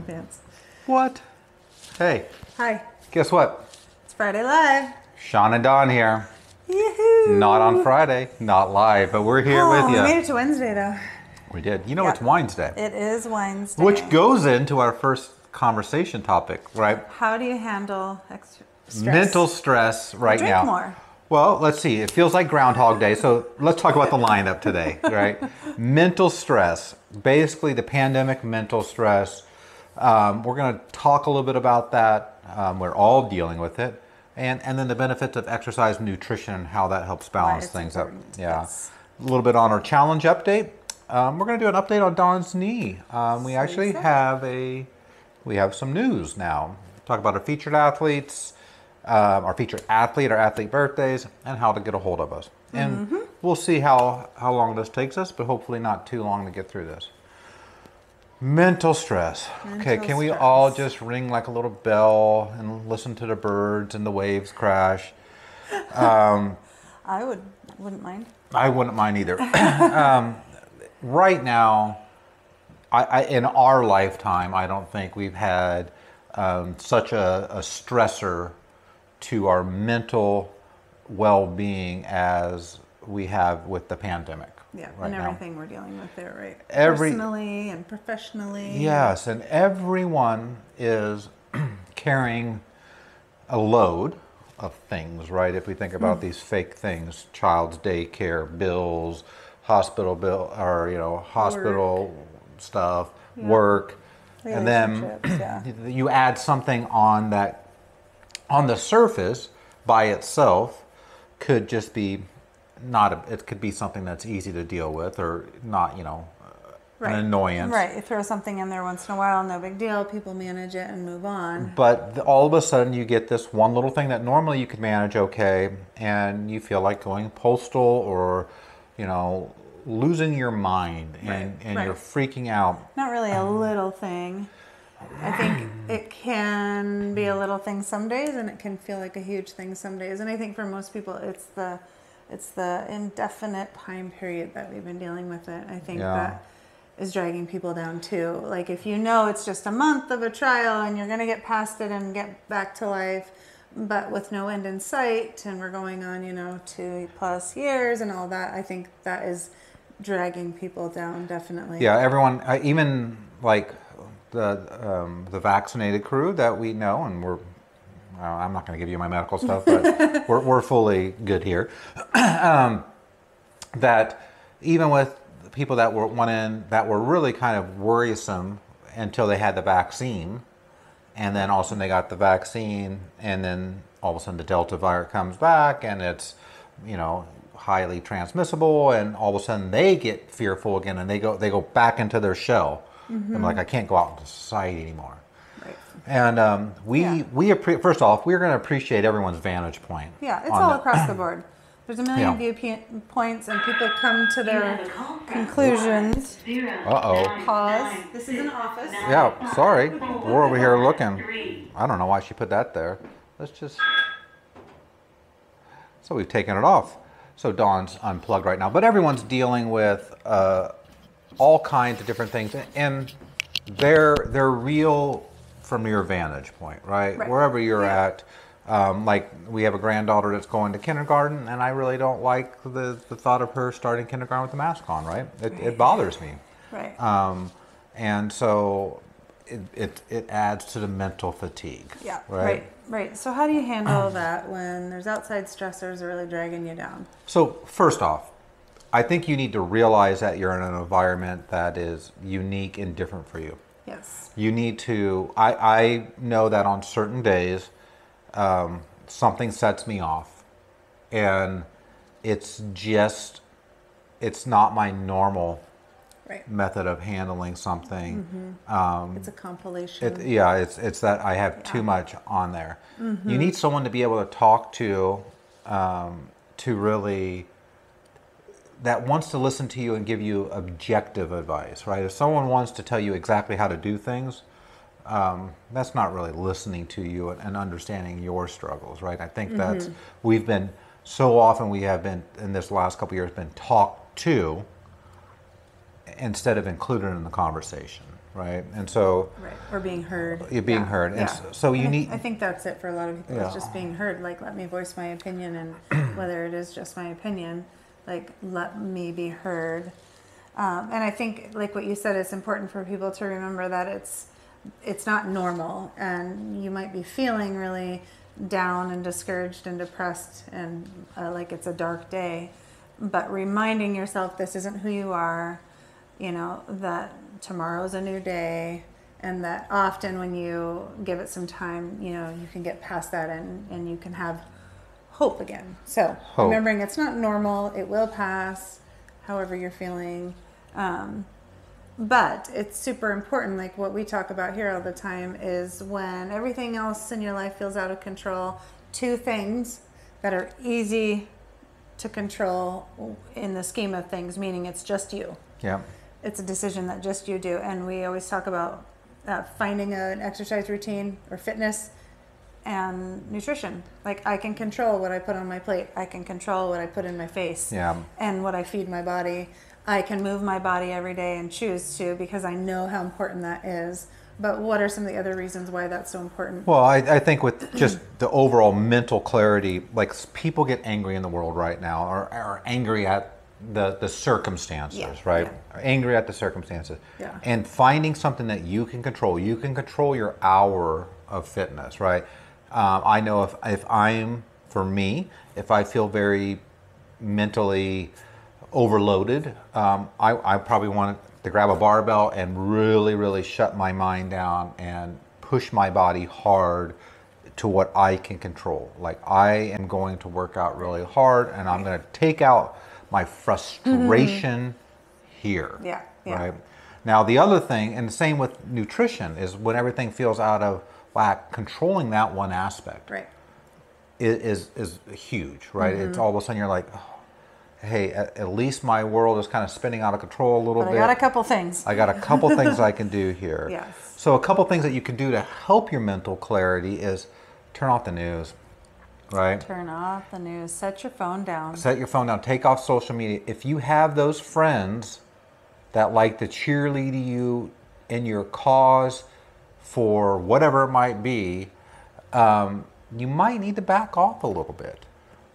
pants. What? Hey, Hi. guess what? It's Friday Live. SeAnDawn here. Yoo-hoo. Not on Friday, not live, but we're here with We made you. it to Wednesday though. We did. You know, Yep. it's Wednesday, It is Wednesday. which goes into our first conversation topic, right? How do you handle extra stress? Mental stress right Drink now. more. Well, let's see. It feels like Groundhog Day, so let's talk about the lineup today, right? Mental stress, basically the pandemic mental stress. We're going to talk a little bit about that. We're all dealing with it. And then the benefits of exercise and nutrition and how that helps balance it's things important. up. Yeah. Yes. A little bit on our challenge update. We're going to do an update on Dawn's knee. We actually have some news now. Talk about our featured athletes, our featured athlete, our athlete birthdays, and how to get a hold of us. And we'll see how long this takes us, but hopefully not too long to get through this. Mental stress. Okay, can we all just ring like a little bell and listen to the birds and the waves crash? I wouldn't mind. I wouldn't mind either. Right now, in our lifetime, I don't think we've had such a stressor to our mental well-being as we have with the pandemic. Yeah, right and now. everything we're dealing with there, right? Every- Personally and professionally. Yes, and everyone is carrying a load of things, right? If we think about these fake things, child's daycare bills, hospital bill, or hospital stuff, work, and then Relationships, yeah. you add something on that on the surface by itself could just be it could be something that's easy to deal with or not, Right. an annoyance. Right, you throw something in there once in a while, no big deal. People manage it and move on. But all of a sudden you get this one little thing that normally you could manage okay, and you feel like going postal or, losing your mind and Right. you're freaking out. Not really a little thing. I think it can be a little thing some days, and it can feel like a huge thing some days. And I think for most people, it's the indefinite time period that we've been dealing with it. I think that is dragging people down too. Like if it's just a month of a trial and you're going to get past it and get back to life, but with no end in sight, and we're going on, 2+ years and all that, I think that is dragging people down definitely. Yeah, everyone, even like the vaccinated crew that we know, and I'm not going to give you my medical stuff, but we're fully good here. That even with people that went in that were really kind of worrisome until they had the vaccine, and then all of a sudden they got the vaccine, and then all of a sudden the Delta virus comes back, and it's highly transmissible, and all of a sudden they get fearful again, and they go back into their shell. I'm like, I can't go out into society anymore. Right. And first off, we're going to appreciate everyone's vantage point. Yeah, it's all across the board. There's a million viewpoints, and people come to their conclusions. Uh-oh. Pause. This is an office. Yeah, sorry. We're over here looking. I don't know why she put that there. So we've taken it off. So Dawn's unplugged right now. But everyone's dealing with all kinds of different things. And they're real from your vantage point, right? Wherever you're at. Like we have a granddaughter that's going to kindergarten, and I really don't like the thought of her starting kindergarten with a mask on, right? It bothers me. Right. And so it adds to the mental fatigue. Yeah. Right. So how do you handle that when there's outside stressors that are really dragging you down? So first off, I think you need to realize that you're in an environment that is unique and different for you. Yes. You need to, I know that on certain days, something sets me off, and it's not my normal method of handling something. It's a compilation. It's that I have too much on there. You need someone to be able to talk to really, that wants to listen to you and give you objective advice, right? If someone wants to tell you exactly how to do things, that's not really listening to you and understanding your struggles, right? I think that's, we have been, in this last couple of years, been talked to instead of included in the conversation, right? And so Right. Or being heard. you're being heard. And so you need. I think that's it for a lot of people. Yeah. It's just being heard. Like, let me voice my opinion, and whether it is just my opinion, like, let me be heard. And I think, like what you said, it's important for people to remember that it's not normal, and you might be feeling really down and discouraged and depressed, and like it's a dark day. But reminding yourself this isn't who you are, you know, that tomorrow's a new day, and that often when you give it some time, you know, you can get past that, and you can have hope again. So remembering it's not normal, it will pass, however you're feeling. But it's super important, like what we talk about here all the time, is when everything else in your life feels out of control, two things that are easy to control in the scheme of things, meaning it's just you. Yeah. It's a decision that just you do. And we always talk about finding an exercise routine or fitness and nutrition. Like, I can control what I put on my plate. I can control what I put in my face, and what I feed my body. I can move my body every day and choose to, because I know how important that is. But what are some of the other reasons why that's so important? Well, I think with just the overall mental clarity, like, people get angry in the world right now, or are angry at the circumstances, right? Are angry at the circumstances. Yeah. And finding something that you can control your hour of fitness, right? I know if I'm, for me, if I feel very mentally overloaded, I probably want to grab a barbell and really shut my mind down and push my body hard to what I can control. Like, I am going to work out really hard, and I'm going to take out my frustration here. Yeah. Right? Now, the other thing, and the same with nutrition, is when everything feels out of whack, controlling that one aspect is huge, right? It's all of a sudden you're like, oh, hey, at least my world is kind of spinning out of control a little bit. I got a couple things. I got a couple things I can do here. Yes. So a couple things that you can do to help your mental clarity is turn off the news, right? Turn off the news. Set your phone down. Set your phone down. Take off social media. If you have those friends that like to cheerlead you in your cause for whatever it might be, you might need to back off a little bit,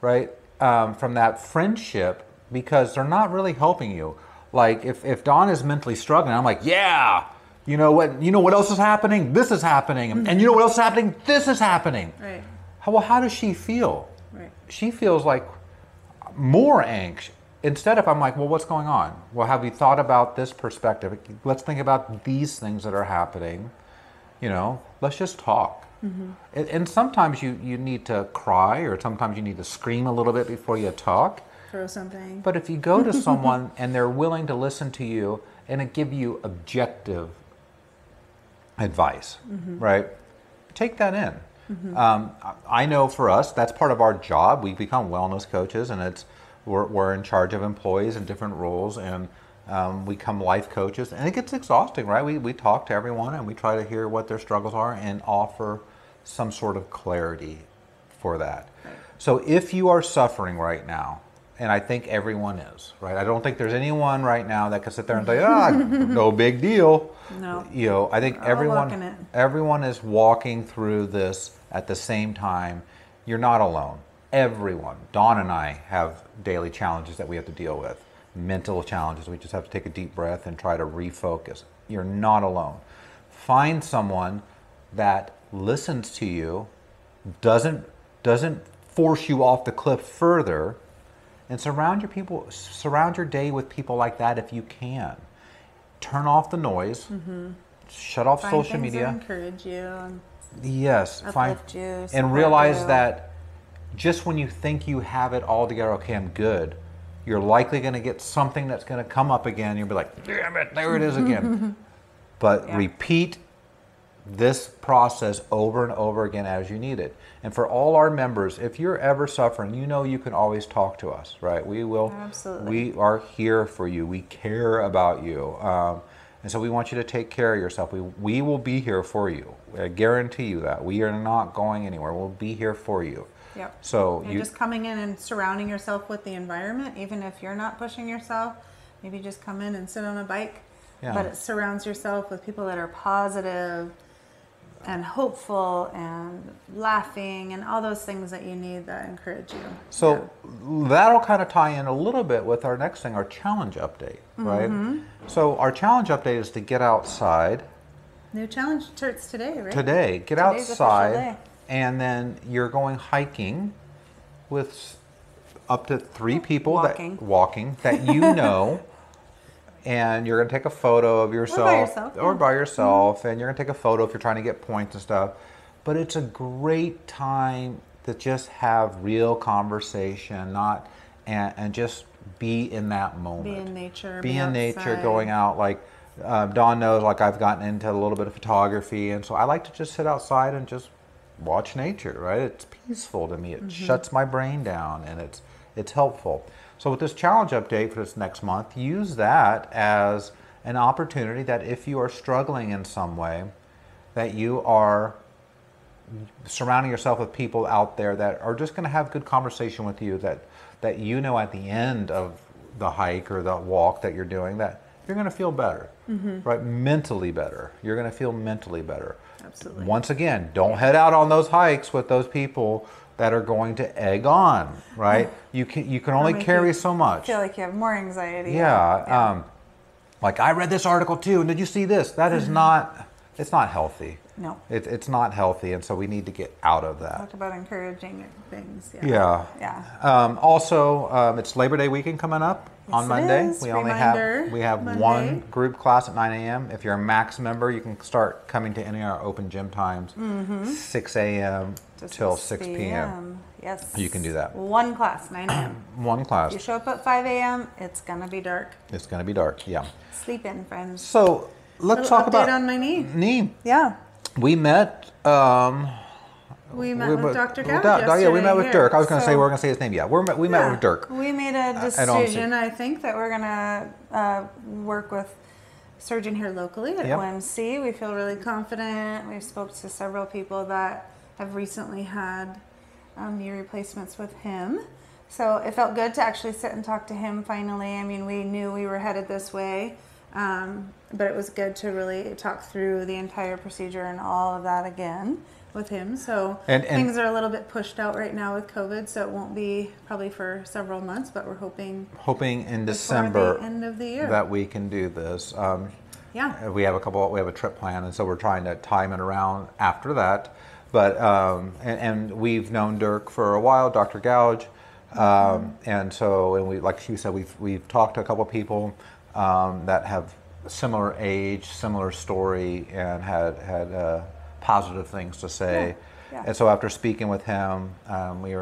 right? From that friendship, because they're not really helping you. Like, if Dawn is mentally struggling, I'm like, yeah, you know what else is happening? This is happening. And you know what else is happening? This is happening. Right. Well, how does she feel? Right. She feels like more anxious. Instead, if I'm like, well, what's going on? Well, have you thought about this perspective? Let's think about these things that are happening. You know, let's just talk. And sometimes you need to cry, or sometimes you need to scream a little bit before you talk. Throw something. But if you go to someone and they're willing to listen to you and give you objective advice, right? Take that in. I know for us, that's part of our job. We become wellness coaches, and we're in charge of employees in different roles, and we become life coaches, and it gets exhausting, right? We talk to everyone, and we try to hear what their struggles are and offer some sort of clarity for that. Right. So if you are suffering right now, and I think everyone is, right? I don't think there's anyone right now that can sit there and say, no big deal. No. You know, I think walking it. everyone is walking through this at the same time. You're not alone. Everyone, Dawn and I, have daily challenges that we have to deal with. Mental challenges. We just have to take a deep breath and try to refocus. You're not alone. Find someone that listens to you, doesn't force you off the cliff further, and surround your day with people like that if you can. Turn off the noise. Shut off Find social things media. that encourage you and Yes, uplift you, and support realize you. that just when you think you have it all together, okay, I'm good, you're likely going to get something that's going to come up again. You'll be like, damn it, there it is again. But repeat this process over and over again as you need it. And for all our members, if you're ever suffering, you know you can always talk to us, right? We will. Absolutely. We are here for you. We care about you. And so we want you to take care of yourself. We will be here for you. I guarantee you that. We are not going anywhere. We'll be here for you. Yep. So you're just coming in and surrounding yourself with the environment, even if you're not pushing yourself. Maybe just come in and sit on a bike Yeah. but it surrounds yourself with people that are positive and hopeful and laughing and all those things that you need that encourage you. So that'll kind of tie in a little bit with our next thing, our challenge update, right? So our challenge update is to get outside. New challenge starts today, right? Today, get Today's outside, official day. and then you're going hiking with up to 3 people Walking. that you know. And you're going to take a photo of yourself. Or by yourself. And you're going to take a photo if you're trying to get points and stuff. But it's a great time to just have real conversation, and just be in that moment. Be in nature. Be in nature, going out. Like Dawn knows, like I've gotten into a little bit of photography. And so I like to just sit outside and just watch nature, right? It's peaceful to me. It shuts my brain down, and it's helpful. So with this challenge update for this next month, use that as an opportunity that if you are struggling in some way, that you are surrounding yourself with people out there that are just going to have good conversation with you, that you know at the end of the hike or the walk that you're doing that you're going to feel better, right? Mentally better. You're going to feel mentally better. Absolutely. Once again, don't head out on those hikes with those people that are going to egg on, right? You can only carry so much. I feel like you have more anxiety. Yeah. Like I read this article too, and did you see this? That is not. It's not healthy. No. It's not healthy, and so we need to get out of that. Talk about encouraging things. Yeah. Also, it's Labor Day weekend coming up on Monday. Is. We have Monday. one group class at 9 a.m. If you're a Max member, you can start coming to any of our open gym times, 6 a.m. till 6 p.m. Yes. You can do that. One class, 9 a.m. One class. You show up at 5 a.m., it's going to be dark. It's going to be dark, yeah. Sleep in, friends. So let's talk about on my knee. Knee. Yeah. We met. We met with Dr. Gouge yesterday. Yeah, we met with Dirk. I was going to say, so, we're going to say his name. Yeah, we met with Dirk. We made a decision, I think, that we're going to work with a surgeon here locally at OMC. We feel really confident. We've spoke to several people that have recently had knee replacements with him. So it felt good to actually sit and talk to him finally. I mean, we knew we were headed this way, but it was good to really talk through the entire procedure and all of that again with him. So and things are a little bit pushed out right now with COVID, so it won't be probably for several months, but we're hoping in December the end of the year that we can do this. We have a trip planned, and so we're trying to time it around after that. But and we've known Dirk for a while, Dr. Gouge, and we, like she said, we've talked to a couple of people that have similar age, similar story, and had positive things to say. Yeah. And so after speaking with him, we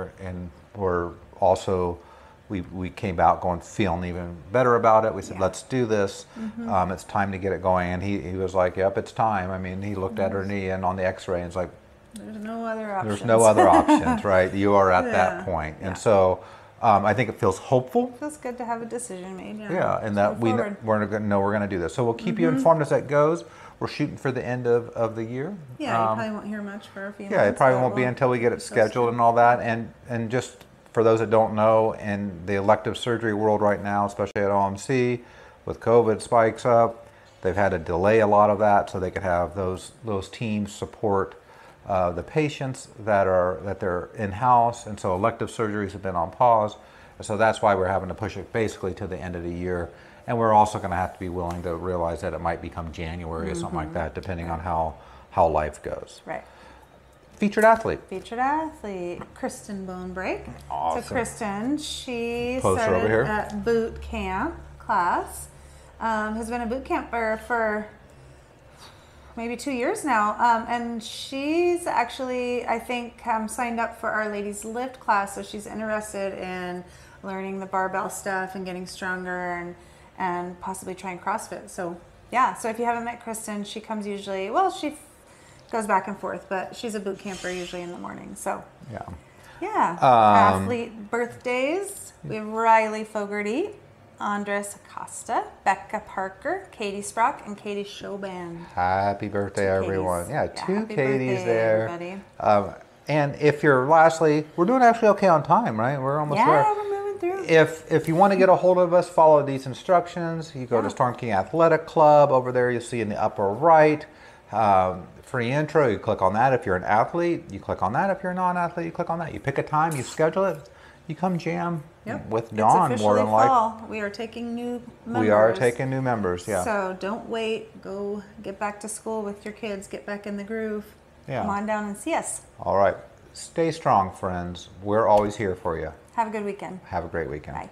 came out feeling even better about it. We said, let's do this. It's time to get it going. And he was like, yep, it's time. I mean, he looked at her knee and on the x-ray and it's like, there's no other options. There's no other options, right? You are at that point. And so I think it feels hopeful. It feels good to have a decision made. Yeah, and that we're going to do this. So we'll keep you informed as that goes. We're shooting for the end of the year. Yeah, you probably won't hear much for a few months. Yeah, it probably won't be until we get it scheduled and all that. And just for those that don't know, in the elective surgery world right now, especially at OMC, with COVID spikes up, they've had to delay a lot of that so they could have those teams support the patients that they're in-house, and so elective surgeries have been on pause. And so that's why we're having to push it basically to the end of the year. And we're also going to have to be willing to realize that it might become January or something like that, depending on how life goes. Right. Featured athlete, Kristen Bonebreak. Awesome. So Kristen, she Poster started over here. at boot camp class. Has been a boot camper for maybe 2 years now, and she's actually, I think, signed up for Our Ladies Lift class, so she's interested in learning the barbell stuff and getting stronger and possibly trying CrossFit. So yeah, so if you haven't met Kristen, she comes usually, she goes back and forth, but she's a boot camper usually in the morning. So yeah. Athlete birthdays, we have Riley Fogarty, Andres Acosta, Becca Parker, Katie Sprock, and Katie Showband. Happy birthday, everyone. Yeah, two Katies there. Everybody. And if you're we're doing actually okay on time, right? We're almost there. Yeah, we're moving through. if you want to get a hold of us, follow these instructions. You go to Storm King Athletic Club. Over there, you'll see in the upper right, free intro. You click on that if you're an athlete. You click on that if you're a non-athlete. You click on that. You pick a time. You schedule it. You come jam with Dawn. It's More officially than like fall. We are taking new members. we are taking new members. Yeah. So don't wait. Go get back to school with your kids. Get back in the groove. Yeah. Come on down and see us. All right. Stay strong, friends. We're always here for you. Have a good weekend. Have a great weekend. Bye.